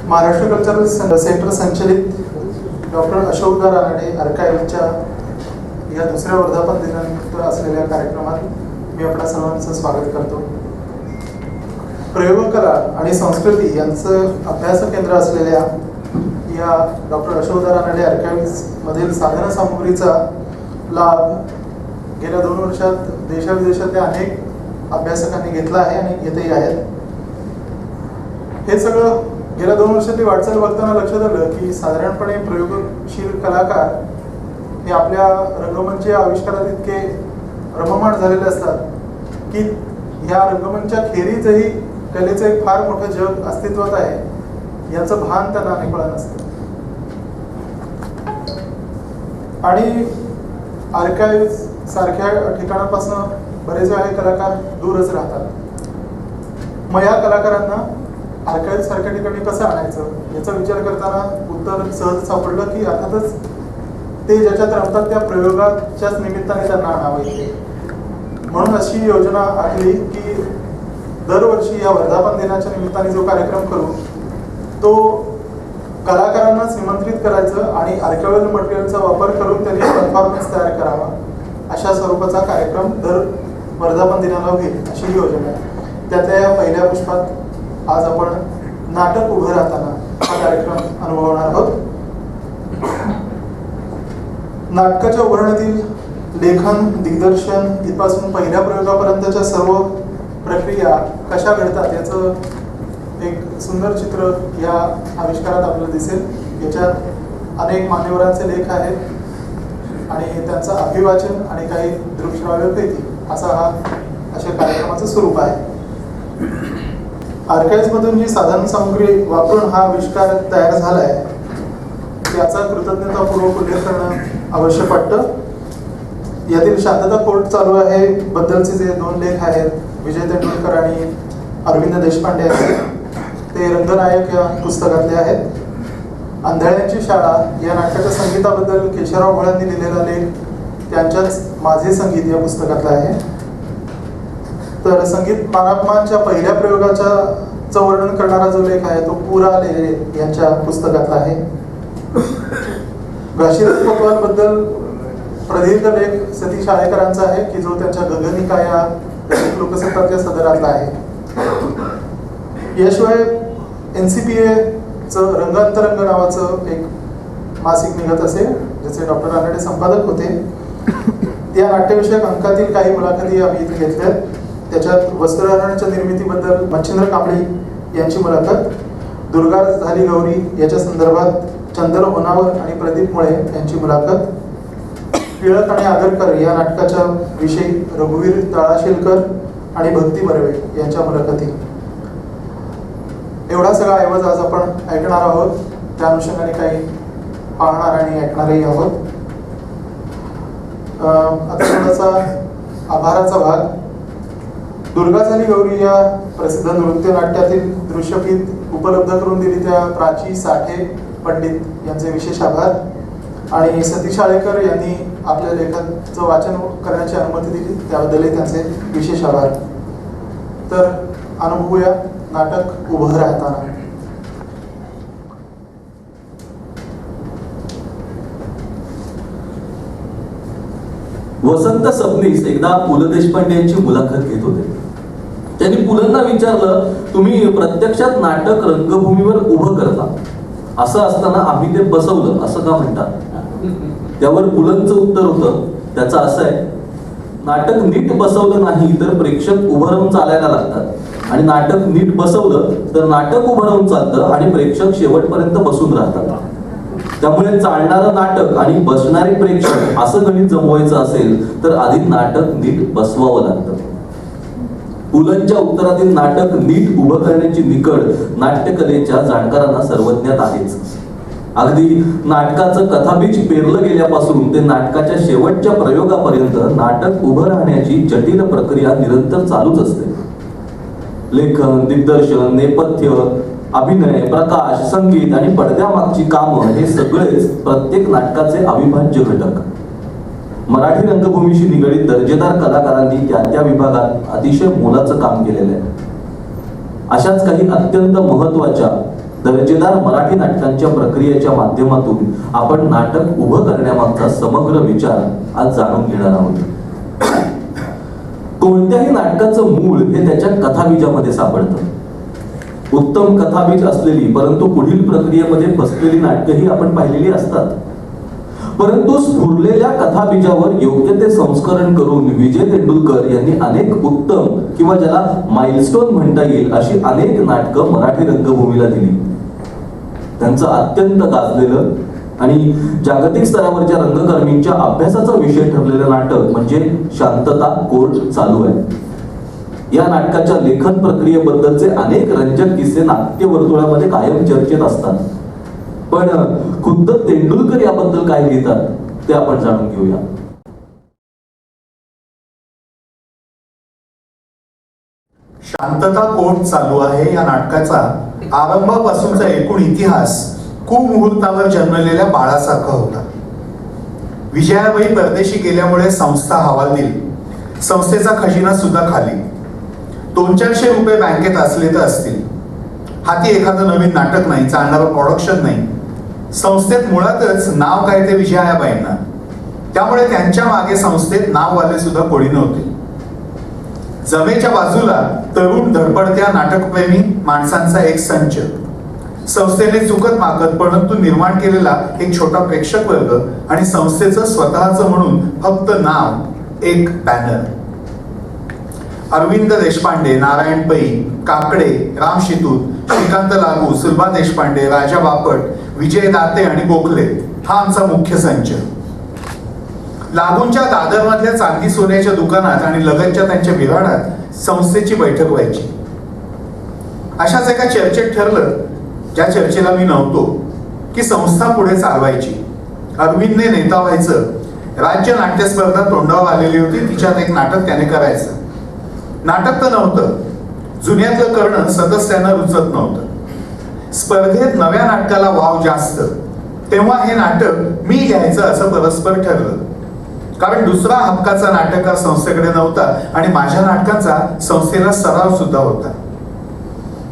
Maharashtra cultural centre संचलित doctor Ashok Ranade आर्काइव्हच्या या दुसऱ्या वर्धापन दिनानिमित्त असलेल्या कार्यक्रमात मी आपल्या सर्वांचं स्वागत करतो. प्रयोगकला आणि संस्कृती यांचं अभ्यास केंद्र असलेल्या या डॉक्टर अशोक रानडे आर्काइव्ह्ज मधील साधन सामुग्रीचा लाभ गेल्या 2 वर्षात देशाविदेशातल्या अनेक अभ्यासकांनी घेतला आहे आणि घेतही आहेत. हे सगळं गेल्या 2 वर्षातली वाटचाल बघताना लक्षात आलं की साधारणपणे प्रयोगशील कलाकार हे आपल्या रंगमंच आविष्कारात इतके रममाण झालेले असतात की ह्या रंगमंचा खेरीजही कलेचं एक फार मोठं जग अस्तित्वात आहे याचं भान त्यांना निकळ नसतं. आणि आर्काइव्ह सारख्या ठिकाणापासून बरेच वेळा हे कलाकार दूरच राहतात. मग या कलाकारांना आर्काइव्ह सारख्या ठिकाणी कसं आणायचं याचा विचार करताना उत्तर सहज सापडलं की अर्थातच ते ज्याच्यात रमतात त्या प्रयोगाच्याच निमित्ताने त्यांना आणावं येते. म्हणून अशी योजना आखली की दरवर्षी या वर्धापन दिनाच्या निमित्ताने जो कार्यक्रम करू तो कलाकारांना निमंत्रित करायचं आणि आर्काइव्हल मटेरियलचा वापर करून त्यांनी परफॉर्मन्स तयार करावा अशा स्वरूपाचा कार्यक्रम दर वर्धापन दिनाला होईल अशी योजना आहे. त्यातल्या या पहिल्या पुष्पात आज आपण नाटक उभं राहताना हा कार्यक्रम अनुभवणार आहोत. नाटकाच्या उभारण्यातील लेखन, दिग्दर्शन इथपासून पहिल्या प्रयोगापर्यंतच्या सर्व प्रक्रिया कशा घडतात याचं एक सुंदर चित्र या आविष्कारात आपल्याला दिसेल. याच्यात अनेक मान्यवरांचे लेख आहेत आणि त्यांचं अभिवाचन आणि काही दृकश्राव्य कृती अशा कार्यक्रमाचं स्वरूप आहे. आर्काइव्हमधून जी साधन सामुग्री वापरून हा आविष्कार तयार झाला आहे त्याचा कृतज्ञतापूर्वक उल्लेख करणं आवश्यक वाटतं. यातील शांतता कोर्ट चालू आहे बद्दलचे जे 2 लेख आहेत विजय तेंडुलकर आणि अरविंद देशपांडे आहेत ते रंगनायक या पुस्तकातले आहेत. अंधळ्यांची शाळा या नाटकाच्या संगीताबद्दल केशवराव भोळ्यांनी लिहिलेला लेख त्यांच्याच माझे संगीत या पुस्तकातला आहे. तर संगीत मानापमानच्या पहिल्या प्रयोगाचं वर्णन करणारा जो लेख आहे तो पुरा लेले यांच्या पुस्तकातला आहे. घाशीराज कोतवाल बद्दल प्रदीर्घ लेख सतीश आळेकरांचा आहे की जो त्यांच्या गगनिका या लोकसत्ताच्या सदरातला आहे. याशिवाय NCPA चं रंगांतरंग नावाचं एक मासिक निघत असे ज्याचे डॉक्टर रानडे संपादक होते. त्या नाट्यविषयक अंकातील काही मुलाखती आम्ही इथे घेतल्यात. त्याच्यात वस्त्रहरणाच्या निर्मितीबद्दल मच्छिंद्र कांबळी यांची मुलाखत, दुर्गा झाली गौरी याच्या संदर्भात चंदर होनावर आणि प्रदीप मुळे यांची मुलाखत, टिळक आणि आगरकर या नाटकाच्या विषयी रघुवीर तळाशीलकर आणि भक्ती बर्वे यांच्या मुलाखती. एवढा सगळा ऐवज आज आपण ऐकणार आहोत. त्या अनुषंगाने काही पाहणार आणि ऐकणारही आहोत. आता थोडासा आभाराचा भाग. दुर्गा झाली गौरी या प्रसिद्ध नृत्य नाट्यातील दृश्यफीत उपलब्ध करून दिली त्या प्राची साठे पंडित यांचे विशेष आभार. आणि सतीश आळेकर यांनी आपल्या लेखाचं वाचन करण्याची अनुमती दिली त्याबद्दलही त्यांचे विशेष आभार. तर अनुभवूया नाटक उभं राहताना. वसंत सबनीस एकदा पु ल देशपांडे यांची मुलाखत घेत होते. त्यांनी पुलंना विचारलं, तुम्ही प्रत्यक्षात नाटक रंगभूमीवर उभं करता, असं असताना आम्ही ते बसवलं असं का म्हणतात? त्यावर पुलंचं उत्तर होतं त्याचं असं आहे, नाटक नीट बसवलं नाही तर प्रेक्षक उभं राहून चालायला लागतात आणि नाटक नीट बसवलं तर नाटक उभं राहून चालतं आणि प्रेक्षक शेवटपर्यंत बसून राहतात. त्यामुळे चालणारं नाटक आणि बसणारे प्रेक्षक असं गणित जमवायचं असेल तर आधी नाटक नीट बसवावं लागतं. पुलंच्या उत्तरातील नाटक नीट उभं करण्याची निकड नाट्यकलेच्या जाणकारांना सर्वज्ञात आहेच. अगदी नाटकाचं कथाबीज पेरलं गेल्यापासून ते नाटकाच्या शेवटच्या प्रयोगापर्यंत नाटक उभं राहण्याची जटिल प्रक्रिया निरंतर चालूच असते. लेखन, दिग्दर्शन, नेपथ्य, अभिनय, प्रकाश, संगीत आणि पडद्यामागची कामं हे सगळेच प्रत्येक नाटकाचे अविभाज्य घटक. मराठी रंगभूमीशी निगडीत दर्जेदार कलाकारांनी त्या विभागात अतिशय मोलाचं काम केलेलं आहे. अशाच काही अत्यंत महत्त्वाच्या दर्जेदार मराठी नाटकांच्या प्रक्रियेच्या माध्यमातून आपण नाटक उभं करण्यामागचा समग्र विचार आज जाणून घेणार आहोत. कोणत्याही नाटकाचं मूळ हे त्याच्या कथाबीजामध्ये सापडतं. उत्तम कथाबीज असलेली परंतु पुढील प्रक्रियेमध्ये फसलेली नाटकंही आपण पाहिलेली असतात. परंतु स्फुरलेल्या कथाबीजावर योग्य ते संस्करण करून विजय तेंडुलकर यांनी अनेक उत्तम किंवा ज्याला माइलस्टोन म्हणता येईल अशी अनेक नाटकं मराठी रंगभूमीला दिली. त्यांचं अत्यंत गाजलेलं आणि जागतिक स्तरावरच्या रंगकर्मींच्या अभ्यासाचा विषय ठरलेलं नाटक म्हणजे शांतता कोर्ट चालू आहे. या नाटकाच्या लेखन प्रक्रियेबद्दलचे अनेक रंजक किस्से नाट्य वर्तुळामध्ये कायम चर्चेत असतात. पण खुद्द तेंडुलकर याबद्दल काय लिहितात ते आपण जाणून घेऊया. शांतता कोर्ट चालू आहे या नाटकाचा आरंभापासूनचा एकूण इतिहास कुमुहूर्तावर जन्मलेल्या बाळासारखा होता. विजयाबाई परदेशी गेल्यामुळे संस्था हवालदिल. संस्थेचा खजिना सुद्धा खाली. 200-400 रुपये बँकेत असले तर असतील. हाती एखादं नवीन नाटक नाही, चालणारं प्रोडक्शन नाही. संस्थेत मुळातच नाव काय ते विजयाबाईंना, त्यामुळे त्यांच्या मागे संस्थेत नाववाले सुद्धा कोणी नव्हते. जमेच्या बाजूला तरुण धडपडत्या नाटकप्रेमी माणसांचा एक संच. संस्थेने चुकत मागत परंतु निर्माण केलेला एक छोटा प्रेक्षक वर्ग आणि संस्थेचं स्वतःचं म्हणून फक्त नाव, एक बॅनर. अरविंद देशपांडे, नारायण पै, काकडे, राम शितूत, श्रीकांत लागू, सुलभा देशपांडे, राजा बापट, विजय दाते आणि गोखले हा आमचा मुख्य संच. लागूंच्या दादरमधल्या चांदी सोन्याच्या दुकानात आणि लगतच्या त्यांच्या बिराडात संस्थेची बैठक व्हायची. अशाच एका चर्चेत ठरलं, ज्या चर्चेला मी नव्हतो, की संस्था पुढे चालवायची. अरविंदने नेता व्हायचं. राज्य नाट्य स्पर्धा तोंडावर आलेली होती, तिच्यात एक नाटक त्याने करायचं. नाटक तर नव्हतं, जुन्यातलं करणं सदस्यांना रुचत नव्हतं. स्पर्धेत नव्या नाटकाला वाव जास्त. तेव्हा हे नाटक मी घ्यायचं असं परस्पर ठरलं. कारण दुसरा हक्काचा नाटककार संस्थेकडे नव्हता आणि माझ्या नाटकाचा संस्थेला सराव सुद्धा होता.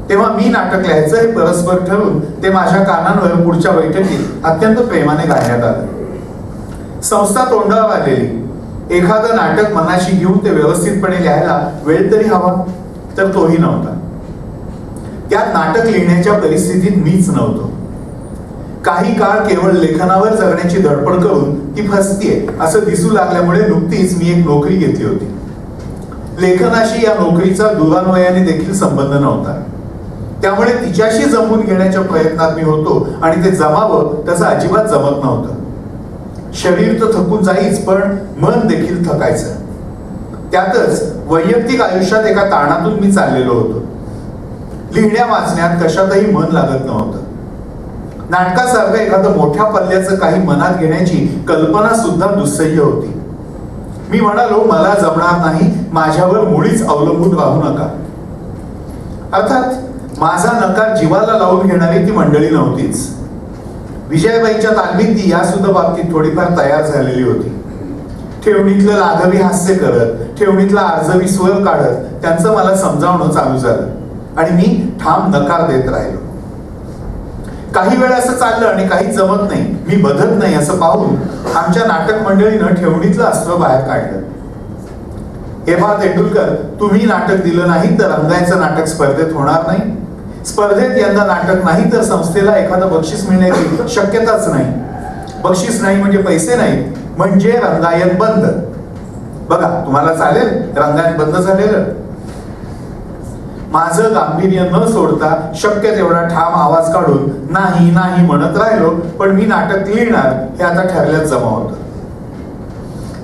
तेव्हा मी नाटक लिहायचं हे परस्पर ठरवून ते माझ्या कानांवर पुढच्या बैठकीत अत्यंत प्रेमाने गायण्यात आलं. संस्था तोंडावर आलेली. एखादं नाटक मनाशी घेऊन ते व्यवस्थितपणे लिहायला वेळ तरी हवा, तर तोही नव्हता. त्यात नाटक लिहिण्याच्या परिस्थितीत मीच नव्हतो. काही काळ केवळ लेखनावर जगण्याची धडपड करून ती फसतीये असं दिसू लागल्यामुळे नुकतीच मी एक नोकरी घेतली होती. लेखनाशी या नोकरीचा दुरान्वयाने देखील संबंध नव्हता. त्यामुळे तिच्याशी जमवून घेण्याच्या प्रयत्नात मी होतो आणि ते जमावं तसं अजिबात जमत नव्हतं. शरीर तर थकून जाईच, पण मन देखील थकायचं. त्यातच वैयक्तिक आयुष्यात एका ताणातून मी चाललेलो होतो. लिहिण्या वाचण्यात कशातही मन लागत नव्हतं. नाटकासारखं एखादं मोठ्या पल्ल्याचं काही मनात घेण्याची कल्पना सुद्धा दुस्सह्य होती. मी म्हणालो, मला जमणार नाही, माझ्यावर मुळीच अवलंबून राहू नका. अर्थात माझा नकार जीवाला लावून घेणारी ती मंडळी नव्हतीच. विजयाबाईंच्या तालमीत ती या सुद्धा बाबतीत थोडीफार तयार झालेली होती. ठेवणीतलं लाघवी हास्य करत, ठेवणीतला आर्जवी स्वर काढत त्यांचं मला समजावणं चालू झालं आणि मी ठाम नकार देत राहिलो. काही वेळा असं चाललं आणि काही जमत नाही, मी बधत नाही असं पाहून आमच्या नाटक मंडळीनं ठेवणीतलं अस्त्र बाहेर काढलं. हे पहा तेंडुलकर, तुम्ही नाटक दिलं नाही तर रंगायचं नाटक स्पर्धेत होणार नाही. स्पर्धेत यंदा नाटक नाही तर संस्थेला एखादं बक्षीस मिळण्याची शक्यताच नाही. बक्षीस नाही म्हणजे पैसे नाही, म्हणजे रंगायन बंद. बघा, तुम्हाला चालेल रंगायन बंद झालेलं? माझं गांभीर्य न सोडता शक्य तेवढा ठाम आवाज काढून नाही नाही म्हणत राहिलो, पण मी नाटक लिहिणार हे आता ठरल्यात जमा होतं.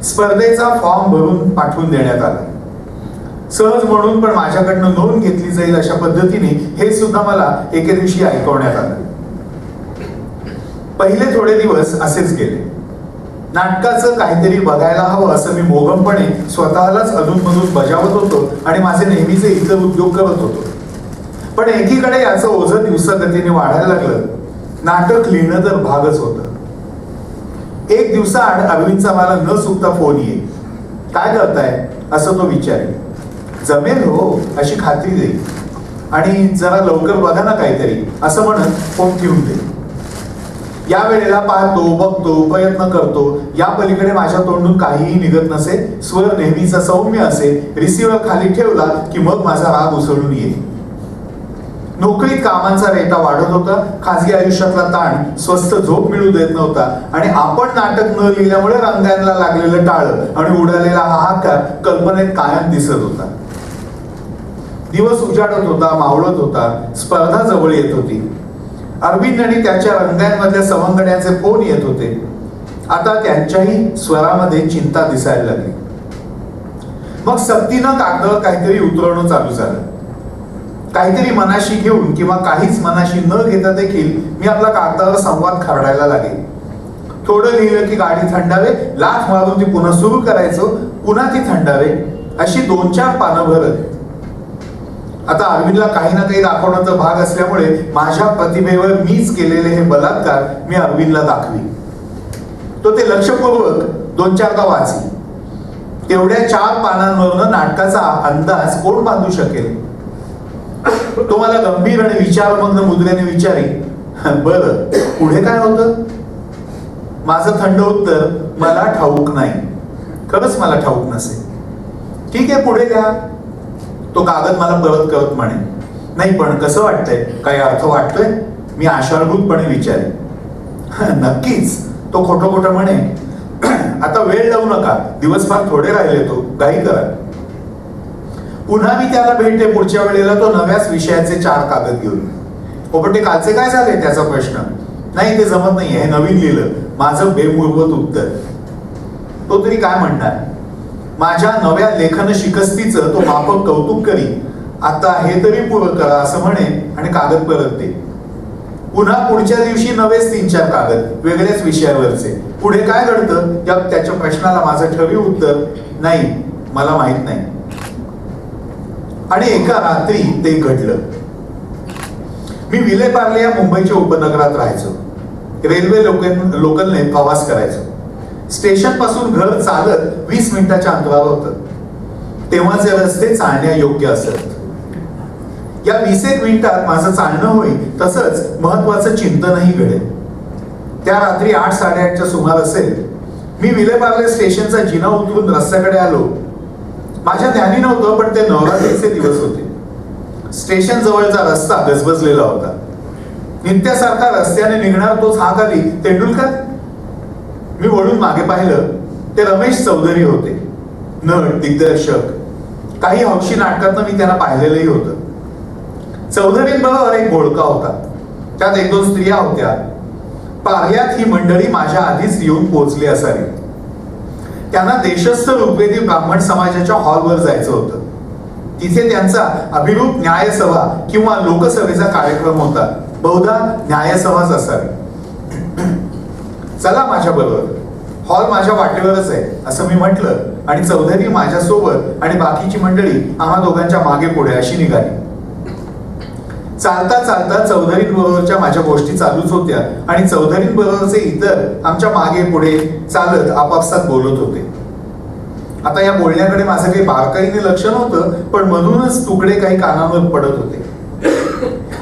स्पर्धेचा फॉर्म भरून पाठवून देण्यात आला. सहज म्हणून पण माझ्याकडनं नोंद घेतली जाईल अशा पद्धतीने हे सुद्धा मला एके दिवशी ऐकवण्यात आलं. पहिले थोडे दिवस असेच गेले. नाटकाचं काहीतरी बघायला हवं असं मी मोगमपणे स्वतःलाच अधूनमधून बजावत होतो आणि माझे नेहमीचे इतर उद्योग करत होतो. पण एकीकडे याचं ओझं दिवसागतीने वाढायला लागलं. नाटक लिहिणं तर भागच होतं. एक दिवसाआड अरविंदचा मला न चुकता फोन येईल. काय करताय असं तो विचारेल. जमेल हो अशी खात्री देईल. आणि जरा लवकर बघा ना काहीतरी असं म्हणत फोन ठेवून दे. या वेळेला पाहतो, बघतो, प्रयत्न करतो, या पलीकडे माझ्या तोंडून काहीही निघत नसे. स्वर नेहमीचा सौम्य असे. रिसिव्हर खाली ठेवला की मग माझा राग उसळून येईल. नोकरीत कामांचा रेटा वाढत होता, खासगी आयुष्यातला ताण स्वस्त झोप मिळू देत नव्हता आणि आपण नाटक न लिहिल्यामुळे रंगायला लागलेलं टाळं आणि उडालेला हाहाकार कल्पनेत कायम दिसत होता. दिवस उजाडत होता, मावळत होता, स्पर्धा जवळ येत होती. अरविंद आणि त्याच्या रंगांमधल्या सवंगड्यांचे फोन येत होते. आता त्यांच्याही स्वरामध्ये चिंता दिसायला लागली. मग सक्तीनं कागदावर काहीतरी उतरवणं चालू झालं. काहीतरी मनाशी घेऊन किंवा काहीच मनाशी न घेता देखील मी आपला कागदावर संवाद खरडायला लागेल. थोडं लिहिलं की गाडी थंडावे, लाथ मारून ती पुन्हा सुरू करायचं, पुन्हा ती थंडावे, अशी 2-4 पानं भरत. आता अरविंदला काही ना काही दाखवण्याचा भाग असल्यामुळे माझ्या प्रतिभेवर मीच केलेले हे बलात्कार मी अरविंदला दाखवी. तो ते लक्षपूर्वक 2-4दा वाची. तेवढ्या 4 पानांवरून नाटकाचा अंदाज कोण बांधू शकेल? तो मला गंभीर आणि विचारमग्न मुद्रेने विचारी, बरं पुढे काय होतं? माझं थंड उत्तर, मला ठाऊक नाही. खरंच मला ठाऊक नसे. ठीक आहे, पुढे द्या. तो कागद मला परत करत म्हणे, नाही पण कसं वाटतंय? काही अर्थ वाटतोय? मी आशाळभूतपणे विचारे. नक्कीच. तो खोटं खोटं म्हणे, आता वेळ लावू नका, दिवस फार थोडे राहिले, तो घाई करा. पुन्हा मी त्याला भेटते पुढच्या वेळेला तो नव्याच विषयाचे 4 कागद घेऊन. पण ते कालचे काय झाले त्याचा प्रश्न? नाही ते जमत नाही, हे नवीन लिहिलं. माझं बेमूलभूत उत्तर. तो तरी काय म्हणणार? माझ्या नव्या लेखन शिकस्तीचं तो माफक कौतुक करी. आता हे तरी पूर्ण करा असं म्हणे आणि कागद परत दे. पुन्हा पुढच्या दिवशी नवेच 3-4 कागद, वेगळ्याच विषयावरचे. पुढे काय घडतं या त्याच्या प्रश्नाला माझं ठरीव उत्तर, नाही मला माहित नाही. आणि एका रात्री ते घडलं. मी विलेपार्ले या मुंबईच्या उपनगरात राहायचो. रेल्वे लोकलने प्रवास करायचो. स्टेशन पासून घर चालत 20 मिनिटाच्या अंतरावर होतं. तेव्हाचे रस्ते चालण्यायोग्य असत. या 20 मिनिटात माझं चालणं होईल तसंच महत्वाचं चिंतनही घडेल. त्या रात्री 8-8:30च्या सुमार असेल. मी विलेपार्ले स्टेशनचा जिना उतरून रस्त्याकडे आलो. माझ्या ध्यानी नव्हतं पण ते नवरात्रीचे दिवस होते. स्टेशन जवळचा रस्ता गजबजलेला होता. नित्यासारखा रस्त्याने निघणार तोच हाक आली, तेंडुलकर. मी वळून मागे पाहिलं. ते रमेश चौधरी होते. नट, दिग्दर्शक. काही हौशी नाटकातनं मी त्यांना पाहिलेलंही होतं. चौधरींबरोबर एक घोळका होता. त्यात 1-2 स्त्रिया होत्या. पार्ल्यात ही मंडळी माझ्या आधीच येऊन पोहोचली असावी. त्यांना देशस्थ ऋग्वेदी ब्राह्मण समाजाच्या हॉलवर जायचं होतं. तिथे त्यांचा अभिरूप न्यायसभा किंवा लोकसभेचा कार्यक्रम होता. बहुधा न्यायसभाच असावी. चला माझ्या बरोबर, हॉल माझ्या वाटेवरच आहे असं मी म्हटलं आणि चौधरी माझ्यासोबत आणि बाकीची मंडळी आम्हा दोघांच्या मागे पुढे अशी निघाली. चालता चालता चौधरींबरोबरच्या माझ्या गोष्टी चालूच होत्या आणि चौधरींबरोबरचे इतर आमच्या मागे पुढे चालत आपापसात बोलत होते. आता या बोलण्याकडे माझं काही बारकाईने लक्ष नव्हतं, पण म्हणूनच तुकडे काही कानावर पडत होते.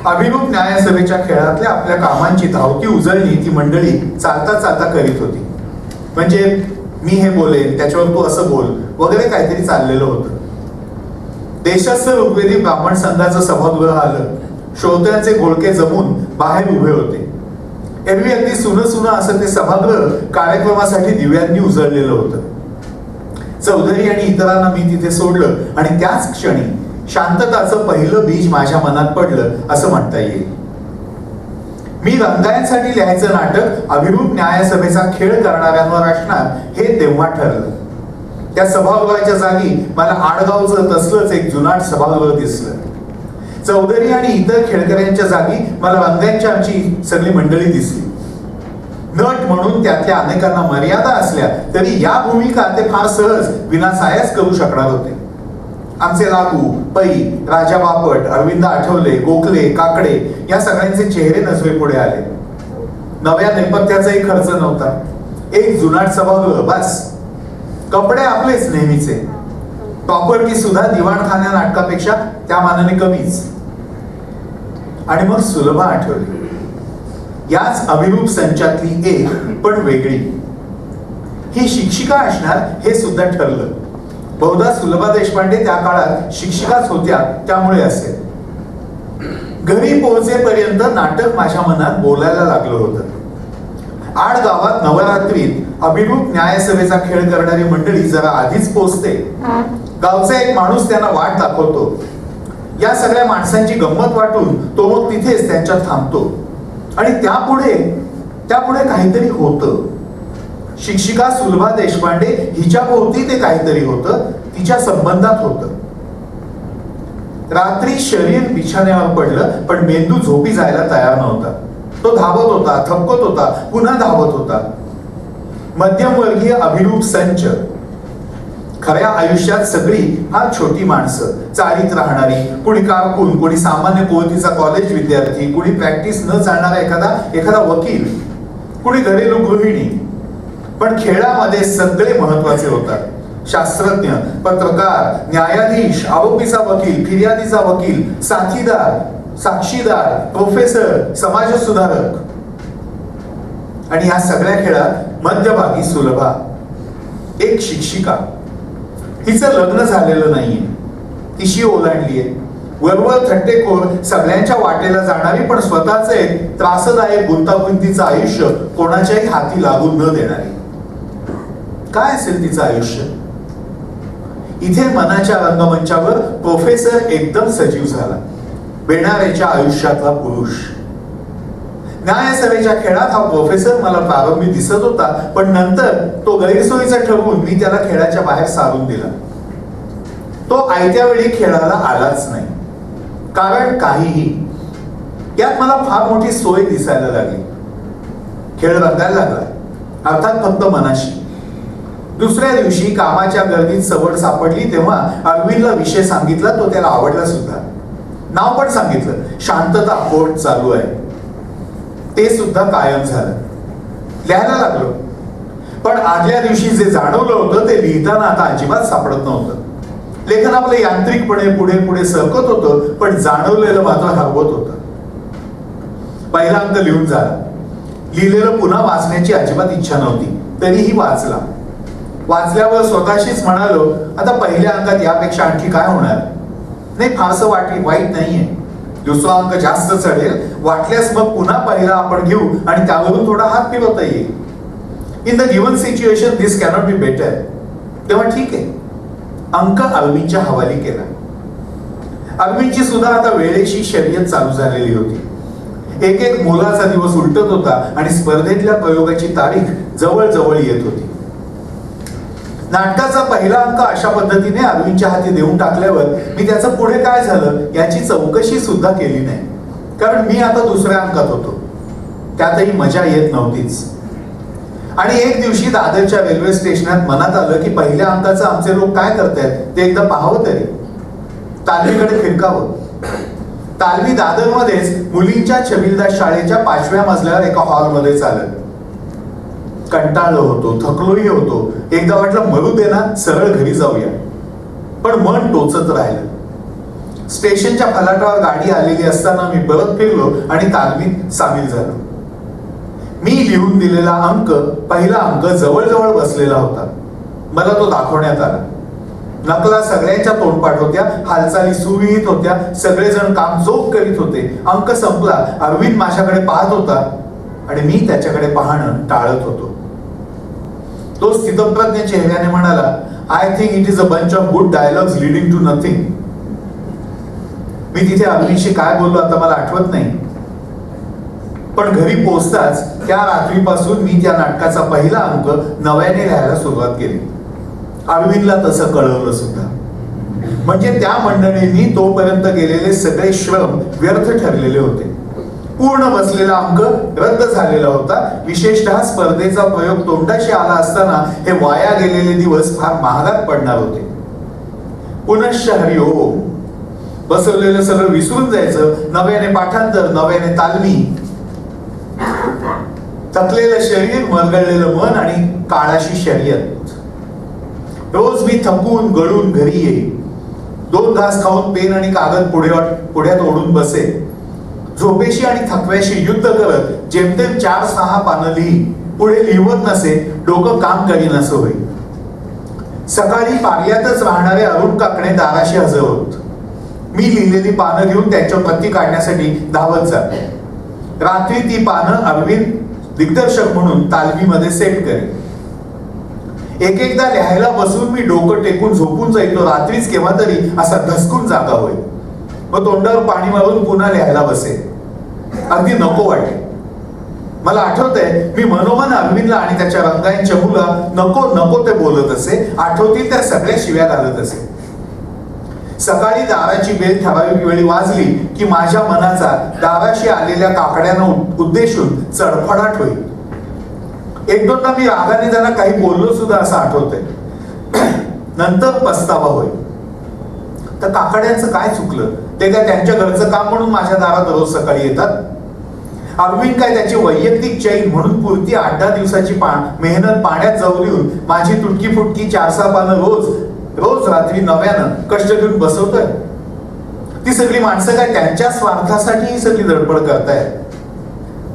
अभिरूप न्यायसभेच्या खेळातल्या आपल्या कामांची धावती उजळणी ती मंडळी चालता चालता करीत होती. म्हणजे मी हे बोलेन, त्याच्यावर तू असं बोल वगैरे काहीतरी चाललेलं होतं. देशस्थ ऋग्वेदी ब्राह्मण संघाचं सभागृह आलं. श्रोत्यांचे घोळके जमून बाहेर उभे होते. एरवी अगदी सुनं असं ते सभागृह कार्यक्रमासाठी दिव्यांनी उजळलेलं होतं. चौधरी आणि इतरांना मी तिथे सोडलं आणि त्याच क्षणी शांतताचं पहिलं बीज माझ्या मनात पडलं असं म्हणता येईल. मी रंगायसाठी लिहायचं नाटक अभिरूप न्यायसभेचा खेळ करणाऱ्यांवर असणार हे तेव्हा ठरलं. त्या सभागृहाच्या जागी मला आडगावचं तसलंच एक जुनाट सभागृह दिसलं. चौधरी आणि इतर खेळकऱ्यांच्या जागी मला रंगांची आमची सगळी मंडळी दिसली. नट म्हणून त्यातल्या अनेकांना मर्यादा असल्या तरी या भूमिका ते फार सहज विनासायास करू शकणार होते. आमचे लागू, पै, राजा बापट, अरविंद आठवले, गोखले, काकडे या सगळ्यांचे चेहरे नजरे पुढे आले. नव्या नेपथ्याचाही खर्च नव्हता. एक जुनाट सभागृह बस. कपडे आपलेच नेहमीचे. प्रॉपर्टी सुद्धा दिवाणखान्या नाटकापेक्षा त्या मानाने कमीच. आणि मग सुलभा आठवली. याच अभिरूप संचातली एक पण वेगळी. ही शिक्षिका असणार हे सुद्धा ठरलं. बहुधा सुलभा देशपांडे त्या काळात शिक्षिकाच होत्या, त्यामुळे असेल. घरी पोहोचेपर्यंत नाटक माझ्या मनात बोलायला लागलं होतं. आड गावात नवरात्रीत अभिरूप न्यायसभेचा खेळ करणारी मंडळी जरा आधीच पोहोचते. गावचा एक माणूस त्यांना वाट दाखवतो. या सगळ्या माणसांची गंमत वाटून तो मग तिथेच त्यांच्यात थांबतो. आणि त्यापुढे काहीतरी होतं. शिक्षिका सुलभा देशपांडे हिच्या भोवती ते काहीतरी होतं, तिच्या संबंधात होतं. रात्री शरीर बिछाण्यावर पडलं, पण मेंदू झोपी जायला तयार नव्हता. तो धावत होता, थपकत होता, पुन्हा धावत होता. मध्यमवर्गीय अभिरूप संच. खऱ्या आयुष्यात सगळी फार छोटी माणसं, चाळीत राहणारी, कुणी कारकून, कुणी सामान्य कुवतीचा कॉलेज विद्यार्थी, कुणी प्रॅक्टिस न जाणणारा एखादा वकील, कुणी घरेलू गृहिणी. पण खेळामध्ये सगळे महत्वाचे होतात. शास्त्रज्ञ, पत्रकार, न्यायाधीश, आरोपीचा वकील, फिर्यादीचा वकील, साथीदार, साक्षीदार, प्रोफेसर, समाजसुधारक. आणि या सगळ्या खेळात मध्यभागी सुलभा, एक शिक्षिका. हिचं लग्न झालेलं नाहीये, तिशी ओलांडलीये. वरवर थट्टेखोर, सगळ्यांच्या वाटेला जाणारी, पण स्वतःच एक त्रासदायक गुंतागुंतीचं आयुष्य कोणाच्याही हाती लागून न देणारी. काय असेल तिचं आयुष्य? इथे मनाच्या रंगमंचावर प्रोफेसर एकदम सजीव झाला. बेणारेच्या आयुष्यातला पुरुष. न्यायसभेच्या खेळात हा प्रोफेसर मला प्रारंभी दिसत होता, पण नंतर तो गैरसोयीचा ठरवून मी त्याला खेळाच्या बाहेर सारून दिला. तो आयत्या वेळी खेळाला आलाच नाही. कारण काहीही. यात मला फार मोठी सोय दिसायला लागली. खेळ रंगायला लागला, अर्थात फक्त मनाशी. दुसऱ्या दिवशी कामाच्या गर्दीत सवड सापडली तेव्हा अरविंदला विषय सांगितला. तो त्याला आवडला सुद्धा. नाव पण सांगितलं, शांतता कोर्ट चालू आहे. ते सुद्धा कायम झालं. लिहायला लागलो. पण आदल्या दिवशी जे जाणवलं होतं ते लिहिताना आता अजिबात सापडत नव्हतं. लेखन आपलं यांत्रिकपणे पुढे पुढे सरकत होतं, पण जाणवलेलं मात्र हरवत होतं. पहिला अंक लिहून झाला. लिहिलेलं पुन्हा वाचण्याची अजिबात इच्छा नव्हती, तरीही वाचला. वाचल्यावर स्वतःशीच म्हणालो, आता पहिल्या अंकात यापेक्षा आणखी काय होणार? नाही, फारसं वाईट नाहीये. दुसरा अंक जास्त चढेल. वाटल्यास मग पुन्हा पहिला आपण घेऊ आणि त्यावरून थोडा हात फिरवता येईल. In the given situation this cannot be better. तेव्हा ठीक आहे, अंक अरविंदच्या हवाली केला. अरविंदची सुद्धा आता वेळेची शर्यत चालू झालेली होती. एक एक मोलाचा दिवस उलटत होता आणि स्पर्धेतल्या प्रयोगाची तारीख जवळ जवळ येत होती. नाटकाचा पहिला अंक अशा पद्धतीने अरविंदच्या हाती देऊन टाकल्यावर मी त्याचं पुढे काय झालं याची चौकशी सुद्धा केली नाही. कारण मी आता दुसऱ्या अंकात होतो. त्यातही मजा येत नव्हतीच. आणि एक दिवशी दादरच्या रेल्वे स्टेशनात मनात आलं की पहिल्या अंकाचं आमचे लोक काय करतायत ते एकदा पाहावं तरी. तालमीकडे फिरकावं. तालमी दादरमध्येच मुलींच्या छबिलदास शाळेच्या 5व्या मजल्यावर एका हॉलमध्ये चालत. कंटाळलो होतो, थकलोही होतो. एकदा वाटलं मरू दे ना, सरळ घरी जाऊया. पण मन टोचत राहिलं. स्टेशनच्या फलाटावर गाडी आलेली असताना मी परत फिरलो आणि तालमीत सामील झालो. मी लिहून दिलेला अंक, पहिला अंक जवळजवळ बसलेला होता. मला तो दाखवण्यात आला. नकला सगळ्यांच्या तोंडपाठ होत्या, हालचाली सुविहित होत्या, सगळेजण काम जोक करीत होते. अंक संपला. अरविंद माझ्याकडे पाहत होता आणि मी त्याच्याकडे पाहणं टाळत होतो. तो स्थितप्रज्ञ चेहऱ्याने म्हणाला, I think it is a bunch of good dialogues leading to nothing. मी तिथे अरविंदशी काय बोललो आता मला आठवत नाही. पण घरी पोहोचताच त्या रात्रीपासून मी त्या नाटकाचा पहिला अंक नव्याने लिहायला सुरुवात केली. अरविंदला तसं कळवलं सुद्धा. म्हणजे त्या मंडळींनी तोपर्यंत गेलेले सगळे श्रम व्यर्थ ठरलेले होते. पूर्ण बसलेला अंक रद्द झालेला होता. विशेषतः स्पर्धेचा प्रयोग तोंडाशी आला असताना हे वाया गेलेले दिवस फार महागात पडणार होते. पुनश्च हरिओम. बसवलेलं सगळं विसरून जायचं. नव्याने पाठांतर, नव्याने तालमी. थकलेलं शरीर, मरगळलेलं मन आणि काळाशी शर्यत. रोज मी थकून गळून घरी येई. 2 घास खाऊन पेन आणि कागद पुढ्यात ओढून बसे. झोपेशी आणि थकव्याशी युद्ध करत जेमतेम 4-6 पानं लिही, पुढे लिहवत नसे, डोकं काम करीनासं होई. सकाळी पार्ल्यातच राहणारे अरुण काकणे दाराशी हजर होत. मी लिहिलेली पानं घेऊन त्यांच्या प्रती काढण्यासाठी धावत जात. रात्री ती पानं अरविंद दिग्दर्शक म्हणून तालमीमध्ये सेट करेल. एक एकदा लिहायला बसून मी डोकं टेकून झोपून जायचो. रात्रीच केव्हा तरी असा धसकून जागा होईल. मग तोंडावर पाणी मारून पुन्हा लिहायला बसे. अगदी नको वाटे. मला आठवतंय मी मनोमन अरविंदला आणि त्याच्या रंगाईन चमूला नको नको ते बोलत असे. आठवतील त्या सगळ्या शिव्या घालत असे. सकाळी दाराची बेल ठराविक वेळी वाजली की माझ्या मनाचा दाराशी आलेल्या काकड्यांना उद्देशून चडफडाट होईल. एक दोनदा मी रागाने त्यांना काही बोललो सुद्धा असं आठवतंय. नंतर पस्तावा होईल. तर काकड्यांचं काय चुकलं? ते काय त्यांच्या घरचं काम म्हणून माझ्या दारात रोज सकाळी येतात? अरविंद काय त्याची वैयक्तिक चैन म्हणून पुरती 8-10 दिवसाची मेहनत पाण्यात जाऊन माझी तुटकी फुटकी 4-6 पानं रोज रात्री नव्यानं कष्ट घेऊन बसवतोय? ती सगळी माणसं काय त्यांच्या स्वार्थासाठी ही सगळी धडपड करतायत?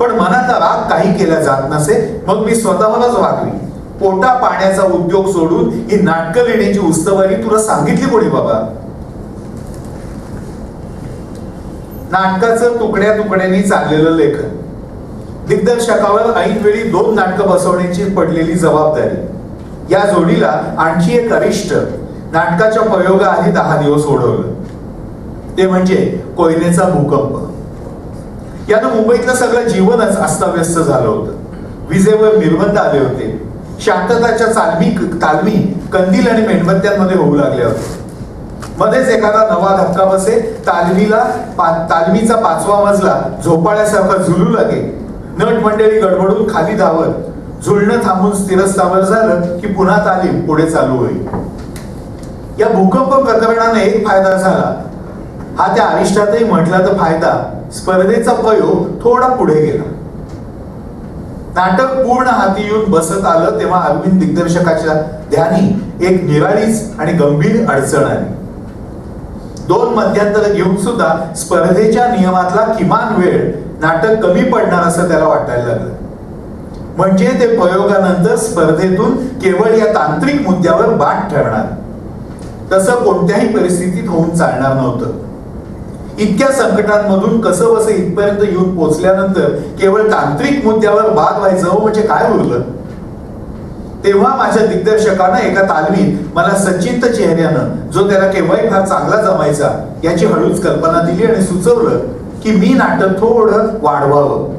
पण मनाचा राग काही केला जात नसे, मग मी स्वतःलाच वागवी. पोटा पाण्याचा उद्योग सोडून ही नाटकं लिहिण्याची उस्तवारी तुला सांगितली कोणी बाबा? नाटकाचं तुकड्या तुकड्यांनी चाललेलं लेखन, दिग्दर्शकावर ऐनवेळी 2 नाटकं बसवण्याची पडलेली जबाबदारी, या जोडीला आणखी एक अरिष्ट नाटकाच्या प्रयोगाआधी 10 दिवस ओढवलं. ते म्हणजे कोयनेचा भूकंप. यानं मुंबईतलं सगळं जीवनच अस्ताव्यस्त झालं होतं. विजेवर निर्बंध आले होते. शांतताच्या तालमी कंदील आणि मेणबत्त्यांमध्ये होऊ लागल्या होत्या. मध्येच एखादा नवा धक्का बसे. तालमीचा 5वा मजला झोपाळ्यासारखा झुलू लागे. नट मंडळी गडबडून खाली धावत झुलणं थांबून स्थिरस्थावर झालं की पुन्हा तालीम पुढे चालू होईल. या भूकंप प्रकरणाने एक फायदा झाला. हा त्या अरिष्टातही म्हटला तर फायदा, स्पर्धेचा प्रयोग थोडा पुढे गेला. नाटक पूर्ण हाती येऊन बसत आलं तेव्हा अरविंद दिग्दर्शकाच्या ध्यानी एक निराळीच आणि गंभीर अडचण आली. 2 मध्यांतर घेऊन सुद्धा स्पर्धेच्या नियमातला किमान वेळ नाटक कमी पडणार असं त्याला वाटायला लागलं. म्हणजे ते प्रयोगानंतर स्पर्धेतून केवळ या तांत्रिक मुद्द्यावर बाद ठरणार. तसं कोणत्याही परिस्थितीत होऊन चालणार नव्हतं. इतक्या संकटांमधून कसं बसं इथपर्यंत येऊन पोहोचल्यानंतर केवळ तांत्रिक मुद्द्यावर बाद व्हायचं म्हणजे काय उरलं? तेव्हा माझ्या दिग्दर्शकानं एका तालमीत मला सचिंत चेहऱ्यानं, जो त्याला केव्हाही फार चांगला जमायचा, याची हळूच कल्पना दिली आणि सुचवलं की मी नाटक थोडं वाढवावं.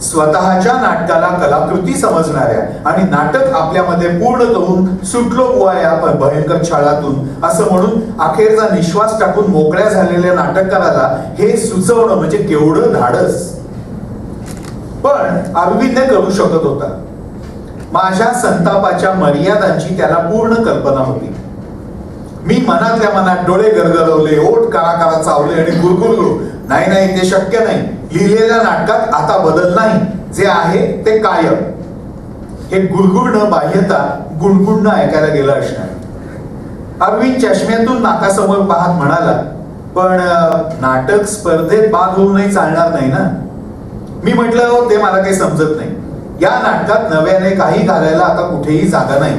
स्वतःच्या नाटकाला कलाकृती समजणाऱ्या आणि नाटक आपल्यामध्ये पूर्ण करून सुटलो बुवा या भयंकर छळातून असं म्हणून अखेरचा निश्वास टाकून मोकळ्या झालेल्या नाटककाराला हे सुचवणं म्हणजे केवढं धाडस. पण अरविंद करू शकत होता. माझ्या संतापाच्या मर्यादांची त्याला पूर्ण कल्पना होती. मी मनातल्या मनात डोळे गरगरवले, ओठ काळा चावले आणि गुरगुरलो, नाही ते शक्य नाही. लिहिलेल्या नाटकात आता बदल नाही, जे आहे ते कायम. हे गुरगुरणं बाह्यता गुणगुणणं ऐकायला गेलं असणार. अरविंद चष्म्यातून नाकासमोर पाहत म्हणाला, पण नाटक स्पर्धेत बाद होऊनही चालणार नाही ना? मी म्हटलं ते मला काही समजत नाही. या नाटकात नव्याने काही घालायला आता कुठेही जागा नाही.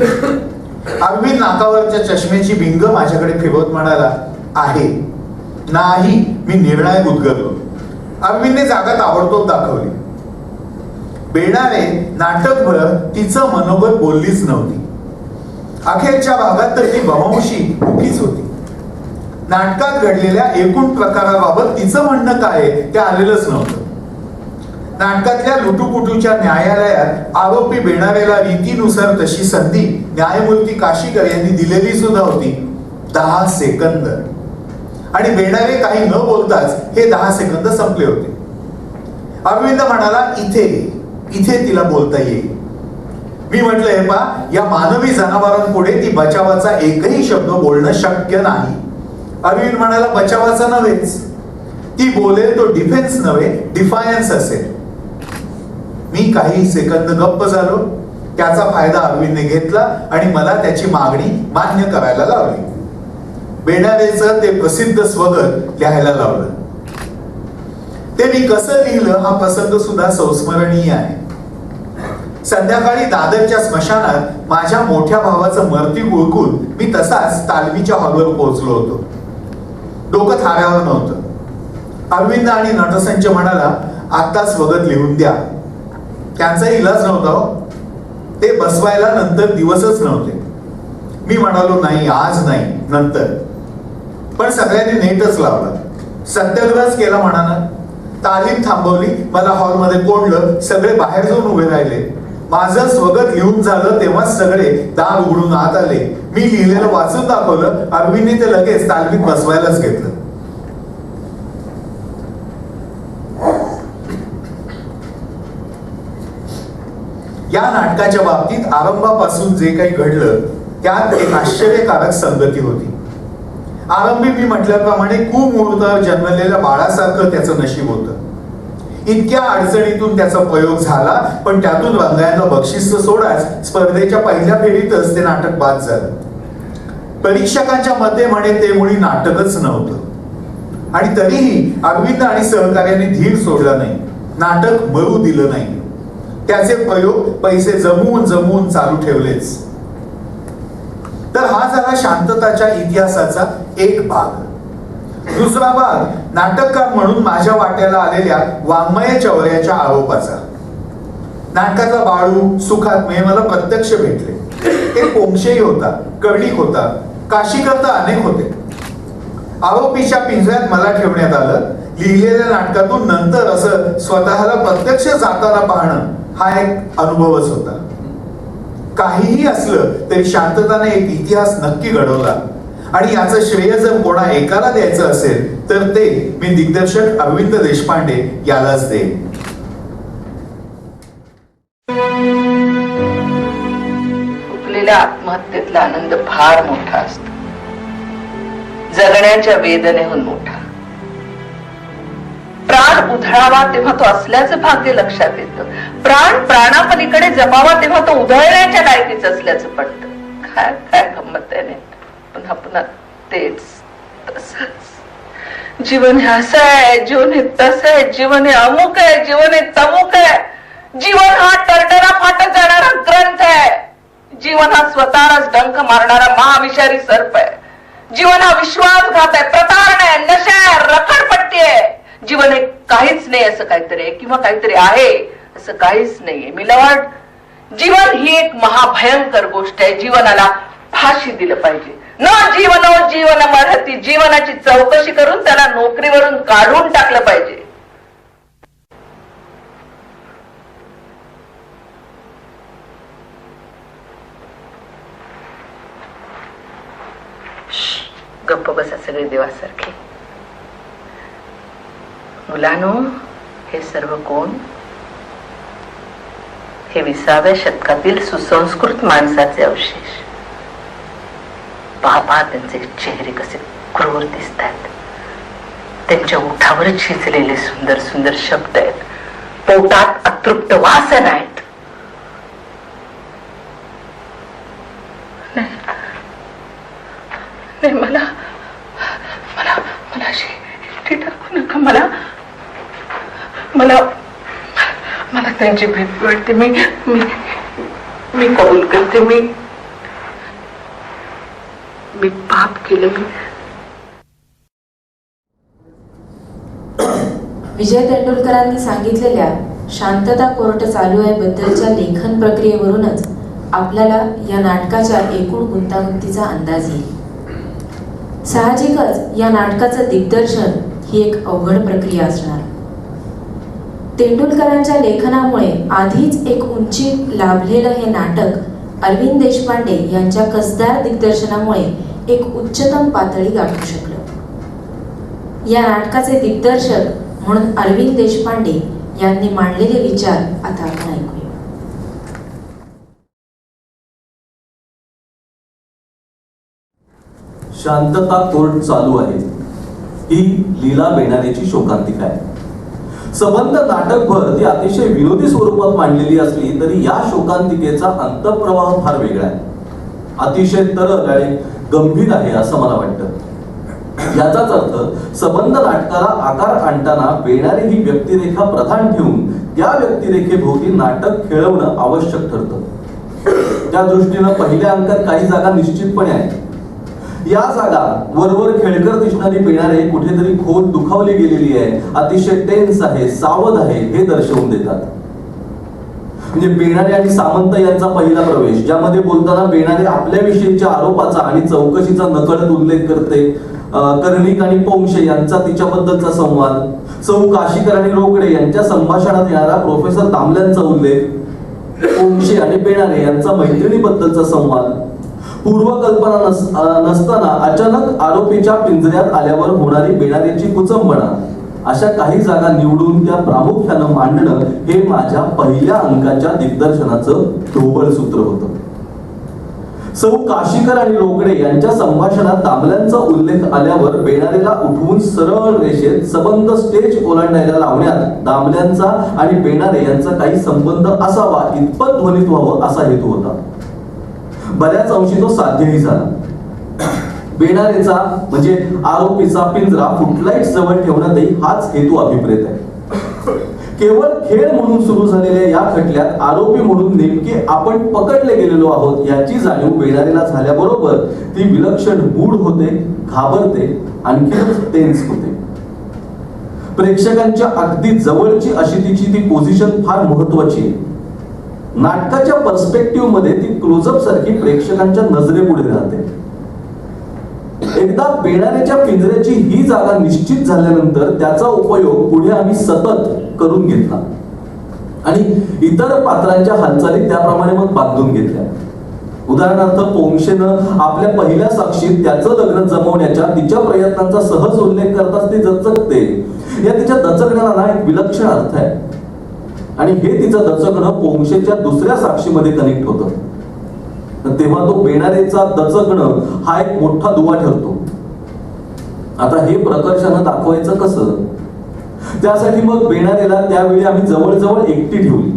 अरविंद नाकावरच्या चष्म्याची भिंग माझ्याकडे फिरवत म्हणाला, आहे नाही. मी निर्णायक उद्गरलो. अरविंदने जागा ताबडतोब दाखवली. बेणारे नाटकभर तिचं मनोबल बोललीच नव्हती. अखेरच्या भागात तर ती बमावशी उभीच होती. नाटकात घडलेल्या एकूण प्रकाराबाबत तिचं म्हणणं काय ते आलेलंच नव्हतं. नाटकातल्या लुटूपुटूच्या न्यायालयात आरोपी बेणारेला रीतीनुसार तशी संधी न्यायमूर्ती काशीकर यांनी दिलेली सुद्धा होती. 10 सेकंद. आणि बेणारे काही न बोलताच हे 10 सेकंद संपले होते. अरविंद म्हणाला, इथे तिला बोलता येईल. मी म्हटलं, हे पा, या मानवी जनावरांपुढे ती बचावाचा एकही शब्द बोलणं शक्य नाही. अरविंद म्हणाला, बचावाचा नव्हेच, ती बोलेल तो डिफेन्स नव्हे, डिफायन्स असेल. मी काही सेकंद गप्प झालो. त्याचा फायदा अरविंदने घेतला आणि मला त्याची मागणी मान्य करायला लावली. बेणारेचं ते प्रसिद्ध स्वगत लिहायला लावलं. ते मी कसं लिहिलं हा प्रसंग सुद्धा संस्मरणीय आहे. संध्याकाळी दादरच्या स्मशानात माझ्या मोठ्या भावाचं मरती ओळखून मी तसाच तालमीच्या हॉलवर पोहोचलो होतो. डोकं थाऱ्यावर नव्हतं. अरविंद आणि नटसंच म्हणाला, आत्ताच वगत लिहून द्या. त्यांचा इलाज नव्हता हो. ते बसवायला नंतर दिवसच नव्हते. मी म्हणालो, नाही, आज नाही, नंतर. पण सगळ्यांनी नेटच लावलं. सत्याग्रहच केला म्हणाना. तालीम थांबवली. मला हॉलमध्ये कोंडलं. सगळे बाहेर जाऊन उभे राहिले. माझं स्वगत लिहून झालं तेव्हा सगळे दार उघडून आत आले. मी लिहिलेलं वाचून दाखवलं. अरविंदने ते लगेच तालमीत बसवायलाच घेतलं. या नाटकाच्या बाबतीत आरंभापासून जे काही घडलं त्यात एक आश्चर्यकारक संगती होती. आरंभी मी म्हटल्याप्रमाणे कुमुहूर्तावर जन्मलेल्या बाळासारखं त्याचं नशीब होतं. इतक्या अडचणीतून त्याचा प्रयोग झाला, पण त्यातून रंगायला बक्षीस सोडाच स्पर्धेच्या पहिल्या फेरीतच ते नाटक बाद झालं. परीक्षकांच्या मते म्हणे ते मुळी नाटकच नव्हतं. आणि तरीही अरविंद आणि सहकार्याने धीर सोडला नाही. नाटक मरू दिलं नाही. त्याचे प्रयोग पैसे जमवून जमवून चालू ठेवलेच. तर हा झाला शांतताच्या इतिहासाचा एक भाग. दुसरा भाग नाटककार म्हणून माझ्या वाट्याला आलेल्या वाङ्मय चौर्याच्या आरोपाचा. नाटकातला बाळू सुखात्मे मला प्रत्यक्ष भेटले. एक पोंक्षेही होता, कर्णिक होता, काशीकर्ता अनेक होते. आरोपीच्या पिंजऱ्यात मला ठेवण्यात आलं. लिहिलेल्या नाटकातून नंतर असं स्वतःला प्रत्यक्ष जाताना पाहणं हा एक अनुभवच होता. काहीही असलं तरी शांतताने एक इतिहास नक्की घडवला. आणि याचं श्रेय जर कोणा एकाला द्यायचं असेल तर ते मी दिग्दर्शक अरविंद देशपांडे यालाच देईन. हुकलेल्या आत्महत्येतला आनंद फार मोठा असतो, जगण्याच्या वेदनेहून मोठा. प्राण उधळावा तेव्हा तो असल्याचं भाग्य लक्षात येतं. प्राण प्राणापलीकडे जपावा तेव्हा तो उधळण्याच्या लायकीच असल्याचं पडतं. काय काय गंमत आहे नाही. पुन्हा पुन्हा तेच तसंच. जीवन हे असं आहे, जीवन हे तसं आहे, जीवन हे अमुक आहे, जीवन हे तमुक आहे. जीवन हा टरटरा फाटत जाणारा ग्रंथ आहे. जीवन हा स्वतःलाच डंक मारणारा महाविषारी सर्प आहे. जीवन हा विश्वासघात आहे, प्रतारणा आहे, नशा आहे, रखडपट्टी आहे. जीवन हे काहीच नाही असं काहीतरी आहे, किंवा काहीतरी आहे असं काहीच नाहीये. मिलवाड, जीवन ही एक महाभयंकर गोष्ट आहे. जीवनाला फाशी दिलं पाहिजे. न जीवनो जीवन मरहती, जीवनाची चौकशी करून त्याला नोकरीवरून काढून टाकलं पाहिजे. गप्प बसा सगळे देवासारखे. मुलांनो, हे सर्व कोण? हे 20व्या शतकातील सुसंस्कृत माणसाचे अवशेष. पहा त्यांचे चेहरे कसे क्रूर दिसतात. त्यांच्या ओठावर शिजलेले सुंदर सुंदर शब्द आहेत. पोटात अतृप्त वासना आहेत. नाही, मला मला मला अशी टाकू नका. मला मला मला त्यांची भीती वाटते. मी मी मी कबूल करते. मी पाप केलं. विजय तेंडुलकरांनी सांगितलेल्या शांतता कोर्ट चालू आहे बद्दलच्या लेखन प्रक्रियेवरूनच आपल्याला या नाटकाच्या एकूण गुंतागुंतीचा अंदाज येईल. साहजिकच या नाटकाचं दिग्दर्शन ही एक अवघड प्रक्रिया असणार. तेंडुलकरांच्या लेखनामुळे आधीच एक उंची लाभलेलं हे नाटक अरविंद देशपांडे यांच्या कसदार दिग्दर्शनामुळे एक उच्चतम पातळी गाठू शकलं. या नाटकाचे दिग्दर्शक म्हणून अरविंद देशपांडे यांनी मांडलेले विचार आता आपण ऐकूया. शांतता कोर्ट चालू आहे ही लीला बेनारेची शोकांतिका आहे. संबंध नाटकभर ती अतिशय विनोदी स्वरूपात मांडलेली असली तरी या शोकांतिकेचा अंतःप्रवाह फार वेगळा आहे. अतिशय तरल आणि गंभीर आहे असं मला वाटतं. याचाच अर्थ सबंध नाटकाला आकार आणताना बेणारे ही व्यक्तिरेखा प्रधान ठेवून त्या व्यक्तिरेखेभोवती नाटक खेळवणं आवश्यक ठरतं. त्या दृष्टीनं पहिल्या अंकात काही जागा निश्चितपणे आहेत. या जागा वरवर खेळकर दिसणारी बेणारे कुठेतरी खोल दुखावली गेलेली आहे, अतिशय टेन्स आहे, सावध आहे हे दर्शवून देतात. म्हणजे बेणारे आणि सामंत यांचा पहिला प्रवेश, ज्यामध्ये बोलताना बेणारे आपल्याविषयीच्या आरोपाचा आणि चौकशीचा नकळत उल्लेख करते. कर्णिक आणि पौंशे यांचा तिच्याबद्दलचा संवाद, सौ काशीकर आणि रोकडे यांच्या संभाषणात येणारा प्रोफेसर दामल्यांचा उल्लेख, पौंशे आणि बेणारे यांचा मैत्रिणीबद्दलचा संवाद, पूर्वकल्पना नसताना अचानक आरोपीच्या पिंजऱ्यात आल्यावर होणारी बेणारेची कुचंबणा, अशा काही जागा निवडून त्या प्रामुख्यानं मांडणं हे माझ्या पहिल्या अंकाच्या दिग्दर्शनाचं ढोबळ सूत्र होतं. सौ काशीकर आणि रोकडे यांच्या संभाषणात दामल्यांचा उल्लेख आल्यावर बेणारेला उठवून सरळ रेषेत सबंध स्टेज ओलांडायला लावण्यात दामल्यांचा आणि बेणारे यांचा काही संबंध असावा इतपत ध्वनित व्हावं असा हेतू होता. बऱ्याच अंशी तो साध्यही झाला. बेणारेचा म्हणजे आरोपीचा पिंजरा फुटलाईट जवळ ठेवण्यातही हाच हेतू अभिप्रेत आहे. केवळ खेळ म्हणून सुरू झालेल्या या खटल्यात आरोपी म्हणून नेमके आपण पकडले गेलेलो आहोत याची जाणीव बेणारेला झाल्याबरोबर ती विलक्षण मूड होते, घाबरते, आणखीनच टेन्स होते. प्रेक्षकांच्या अगदी जवळची अशी तिची ती पोझिशन फार महत्वाची आहे. नाटकाच्या पर्स्पेक्टिव्ह मध्ये ती क्लोजअप सारखी प्रेक्षकांच्या नजरेपुढे राहते. एकदा बेणारेच्या पिंजऱ्याची ही जागा निश्चित झाल्यानंतर त्याचा उपयोग पुढे आम्ही सतत करून घेतला आणि इतर पात्रांच्या हालचाली त्याप्रमाणे मग बांधून घेतल्या. उदाहरणार्थ पौंशेनं आपल्या पहिल्या साक्षीत त्याचं लग्न जमवण्याच्या तिच्या प्रयत्नांचा सहज उल्लेख करताच ती दचकते. या तिच्या दचकण्याला ना एक विलक्षण अर्थ आहे आणि हे तिचं दचकणं पौंशेच्या दुसऱ्या साक्षीमध्ये कनेक्ट होतं. तेव्हा तो बेणारेचा दचकणं हा एक मोठा दुवा ठरतो. आता हे प्रकर्षानं दाखवायचं कसं? त्यासाठी मग बेणारेला त्यावेळी आम्ही जवळजवळ एकटी ठेवली.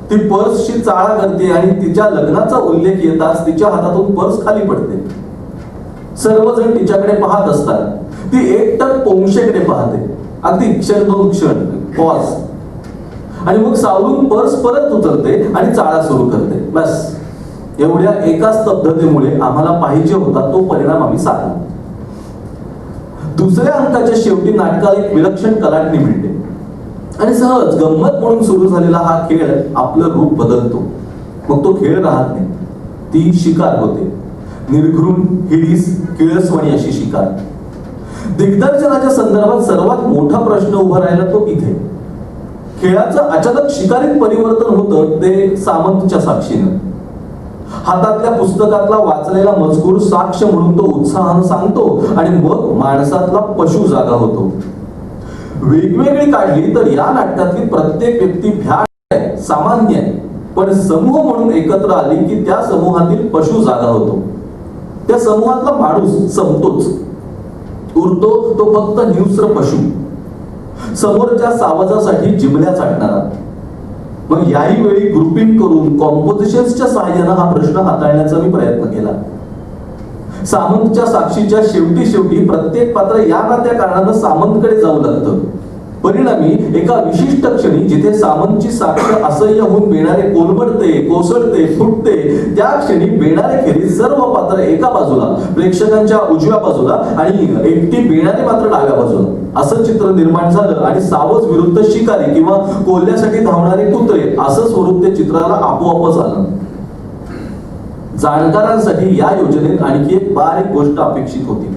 ती पर्सची चाळा करते आणि तिच्या लग्नाचा उल्लेख येताच तिच्या हातातून पर्स खाली पडते. सर्वजण तिच्याकडे पाहत असतात. ती एकटक पौंशेकडे पाहते. अगदी क्षण दोन क्षण पॉज आणि मग सावरून पर्स परत उचलते आणि चाळा सुरू करते. बस एवढ्या एका स्तब्धतेमुळे आम्हाला पाहिजे होता तो परिणाम आम्ही साधला. दुसऱ्या अंकाच्या शेवटी नाटकाला एक विलक्षण कलाटणी मिळते आणि सहज गंमत म्हणून सुरू झालेला हा खेळ आपलं रूप बदलतो. मग तो खेळ राहत नाही, ती शिकार होते. निर्घृण, हिडीस, किळसवाणी अशी शिकार. दिग्दर्शनाच्या संदर्भात सर्वात मोठा प्रश्न उभा राहिला तो इथे. खेळाचं अचानक शिकारीत परिवर्तन होतं ते सामंतच्या साक्षीनं. हातातल्या पुस्तकातला वाचलेला मजकूर साक्ष म्हणून तो उत्साहानं सांगतो आणि मग माणसातला पशु जागा होतो. वेगवेगळी काढली तर या नाटकातली प्रत्येक व्यक्ती भ्याड आहे, सामान्य आहे, पण समूह म्हणून एकत्र आली की त्या समूहातील पशु जागा होतो. त्या समूहातला माणूस संपतोच, उरतो तो फक्त हिंस्र पशु, समोरच्या सावजासाठी जिमल्या चाटणारा. मग याही वेळी ग्रुपिंग करून कॉम्पोजिशन्सच्या सहाय्यानं हा प्रश्न हाताळण्याचा मी प्रयत्न केला. सामंतच्या साक्षीच्या शेवटी प्रत्येक पात्र या ना त्या कारणानं सामंतकडे जाऊ लागतं. परिणामी एका विशिष्ट क्षणी जिथे सामंतची साक्ष असह्य होऊन बेणारे कोलमडते, कोसळते, फुटते, त्या क्षणी बेणारे खेरीज सर्व पात्र एका बाजूला, प्रेक्षकांच्या उजव्या बाजूला आणि एकटी बेणारे मात्र डाव्या बाजूला, असं चित्र निर्माण झालं आणि सावज विरुद्ध शिकारी किंवा कोल्ह्यासाठी धावणारे कुत्रे असं स्वरूप त्या चित्राला आपोआपच आलं. जाणकारांसाठी या योजनेत आणखी एक बारीक गोष्ट अपेक्षित होती.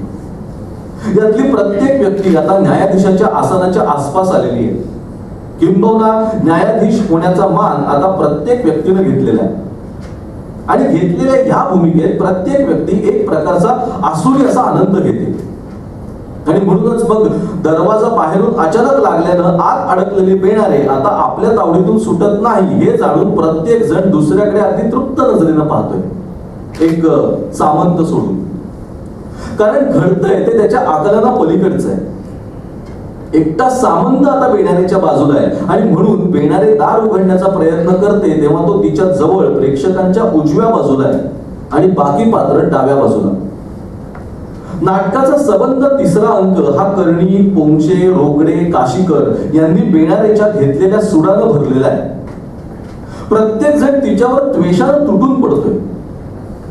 यातली प्रत्येक व्यक्ती आता न्यायाधीशाच्या आसनाच्या आसपास आलेली आहे. किंबहुना न्यायाधीश होण्याचा मान आता प्रत्येक व्यक्तीने घेतलेला आहे आणि घेतलेल्या ह्या भूमिकेत प्रत्येक व्यक्ती एक प्रकारचा आसुरी असा आनंद घेते. आणि म्हणूनच मग दरवाजा बाहेरून अचानक लागल्यानं आत अडकलेले बेणारे आता आपल्या तावडीतून सुटत नाही हे जाणून प्रत्येक जण दुसऱ्याकडे अगदी तृप्त नजरेनं पाहतोय, एक सामंत सोडून. कारण घडतंय ते त्याच्या आकलना पलीकडचं आहे. एकटा सामंत आता बेणारेच्या बाजूला आहे आणि म्हणून बेणारे दार उघडण्याचा प्रयत्न करते तेव्हा तो तिच्या जवळ प्रेक्षकांच्या उजव्या बाजूला आहे आणि बाकी पात्र डाव्या बाजूला. नाटकाचा सबंध तिसरा अंक हा कर्णी, पोंक्षे, रोकडे, काशीकर यांनी बेणारेच्या घेतलेल्या सुडानं भरलेला आहे. प्रत्येक जण तिच्यावर द्वेषानं तुटून पडतोय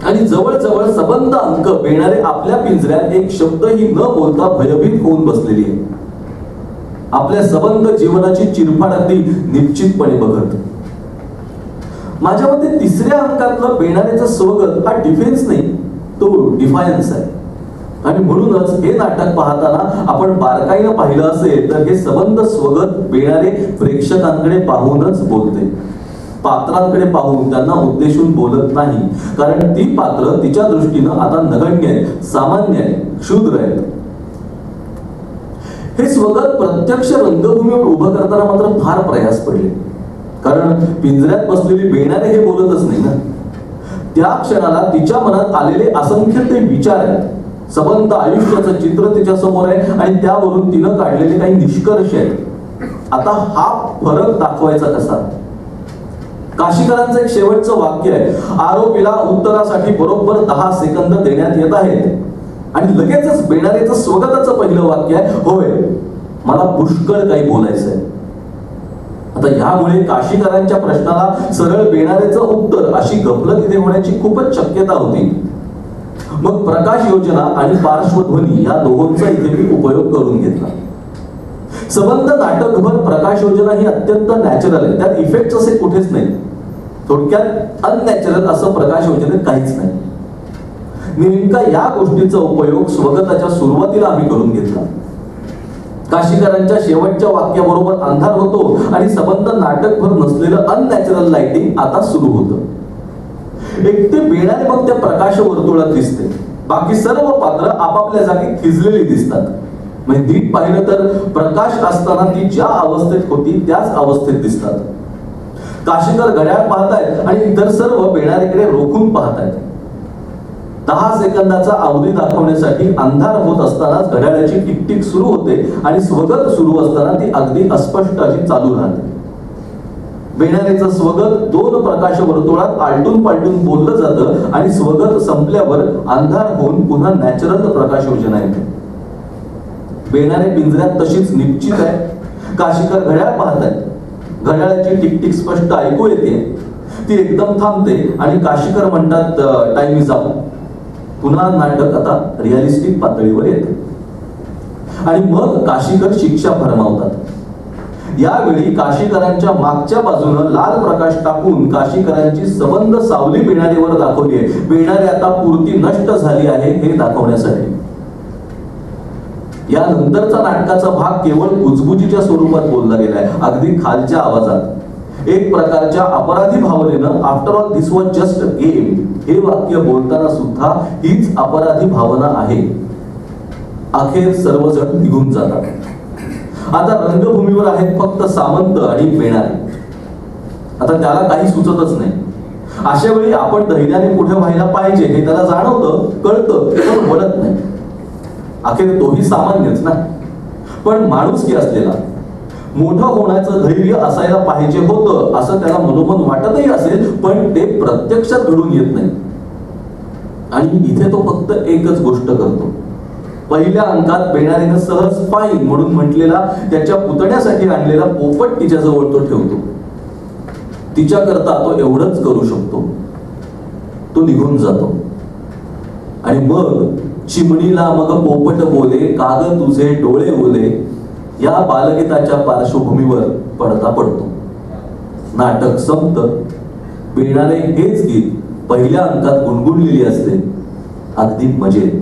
आणि जवळजवळ सबंध अंक बेणारे आपल्या पिंजऱ्यात एक शब्दही न बोलता भयभीत होऊन बसलेली आहे. आपल्या सबंध जीवनाची चिरफाड अगदी निश्चितपणे बघत. माझ्या मते तिसऱ्या अंकातलं बेणारेचं स्वगत हा डिफेन्स नाही, तो डिफायन्स आहे. आणि म्हणूनच हे नाटक पाहताना आपण बारकाईनं पाहिलं असेल तर हे सबंध स्वगत बेणारे प्रेक्षकांकडे पाहूनच बोलते. पात्रांकडे पाहून त्यांना उद्देशून बोलत नाही, कारण ती पात्र तिच्या दृष्टीनं आता नगण्य आहे, सामान्य आहे, क्षुद्र आहे. हे स्वगत प्रत्यक्ष रंगभूमीवर उभं करताना मात्र फार प्रयास पडले, कारण पिंजऱ्यात बसलेली बेणारे हे बोलतच नाही ना. त्या क्षणाला तिच्या मनात आलेले असंख्य ते विचार आहेत. सबंध आयुष्याचं चित्र तिच्या समोर आहे आणि त्यावरून तिनं काढलेले काही निष्कर्ष आहेत. आता हा फरक दाखवायचा कसा? काशीकरांचं एक शेवटचं वाक्य आहे, आरोपीला उत्तरासाठी बरोबर 10 सेकंद देण्यात येत आहेत. आणि लगेचच बेणारेचं स्वगताचं पहिलं वाक्य आहे, होय मला पुष्कळ काही बोलायचं आहे. आता यामुळे काशीकरांच्या प्रश्नाला सरळ बेणारेचं उत्तर अशी गफलत इथे होण्याची खूपच शक्यता होती. मग प्रकाश योजना आणि पार्श्वध्वनी या दोहोंचा इथे मी उपयोग करून घेतला. सबंध नाटकभर प्रकाश योजना ही अत्यंत नॅचरल आहे, त्यात इफेक्ट असे कुठेच नाही. थोडक्यात अननॅचरल असं प्रकाश योजनेत काहीच नाही. नेमका या गोष्टीचा उपयोग स्वगताच्या सुरुवातीला आम्ही करून घेतला. काशीकरांच्या शेवटच्या वाक्याबरोबर अंधार होतो आणि सबंध नाटकभर नसलेलं अननॅचरल लाइटिंग आता सुरू होतं. एकटे बेणारे मग त्या प्रकाश वर्तुळात दिसते, बाकी सर्व पात्र आपापल्या जागी थिजलेली दिसतात. म्हणजे नीट पाहिलं तर प्रकाश असताना ती ज्या अवस्थेत होती त्याच अवस्थेत दिसतात. काशीकर घड्याळ पाहतायत आणि इतर सर्व बेणारेकडे रोखून पाहतायत. 10 सेकंदाचा अवधी दाखवण्यासाठी अंधार होत असतानाच घड्याळाची टिकटिक सुरू होते आणि स्वगत सुरू असताना ती अगदी अस्पष्ट अशी चालू राहते. बेणारेचं स्वगत 2 प्रकाश वर्तुळात आलटून पालटून बोललं जातं आणि स्वगत संपल्यावर अंधार होऊन पुन्हा नॅचरल प्रकाश योजना येते. बेणारे पिंजऱ्यात तशीच निश्चित आहे. काशीकर घड्याळ पाहतायत. घड्याळाची टिकटिक स्पष्ट ऐकू येते. ती एकदम थांबते आणि काशीकर म्हणतात, टाइम इज अप. पुन्हा नाटक आता रिअलिस्टिक पातळीवर येते आणि मग काशीकर शिक्षा फरमावतात. यावेळी काशीकरांच्या मागच्या बाजूनं लाल प्रकाश टाकून काशीकरांची सबंध सावली बेणारेवर दाखवली आहे. बेणारे आता पुरती नष्ट झाली आहे हे दाखवण्यासाठी. यानंतरचा नाटकाचा भाग केवळ कुजबुजीच्या स्वरूपात बोलला गेलाय, अगदी खालच्या आवाजात. एक प्रकारच्या अपराधी भावनेनं after all this was just a game हे वाक्य बोलताना सुद्धा हीच अपराधी भावना आहे. अखेर सर्वजण निघून जातात. आता रंगभूमीवर आहेत फक्त सामंत आणि बेणारे. आता त्याला काही सुचतच नाही. अशा वेळी आपण धैर्याने पुढे व्हायला पाहिजे हे त्याला जाणवतं, कळतं, पण बोलत नाही. अखेर तोही सामान्यच ना, पण माणुसकी असलेला, मोठं होण्याचं धैर्य असायला पाहिजे होतं असं त्याला मनोमन वाटतही असेल, पण ते प्रत्यक्षात घडून येत नाही. आणि इथे तो फक्त एकच गोष्ट करतो. पहिल्या अंकात बेणारेनं सहज फाईन म्हणून म्हटलेला त्याच्या पुतण्यासाठी आणलेला पोपट तिच्या जवळ तो ठेवतो. तिच्याकरता तो एवढंच करू शकतो. तो निघून जातो आणि मग चिमणीला मग पोपट बोले, काग तुझे डोळे ओले या बालगीताच्या पार्श्वभूमीवर पडदा पडतो. नाटक संपतं. बेणारे हेच गीत पहिल्या अंकात गुणगुणलेली असते, अगदी मजेत.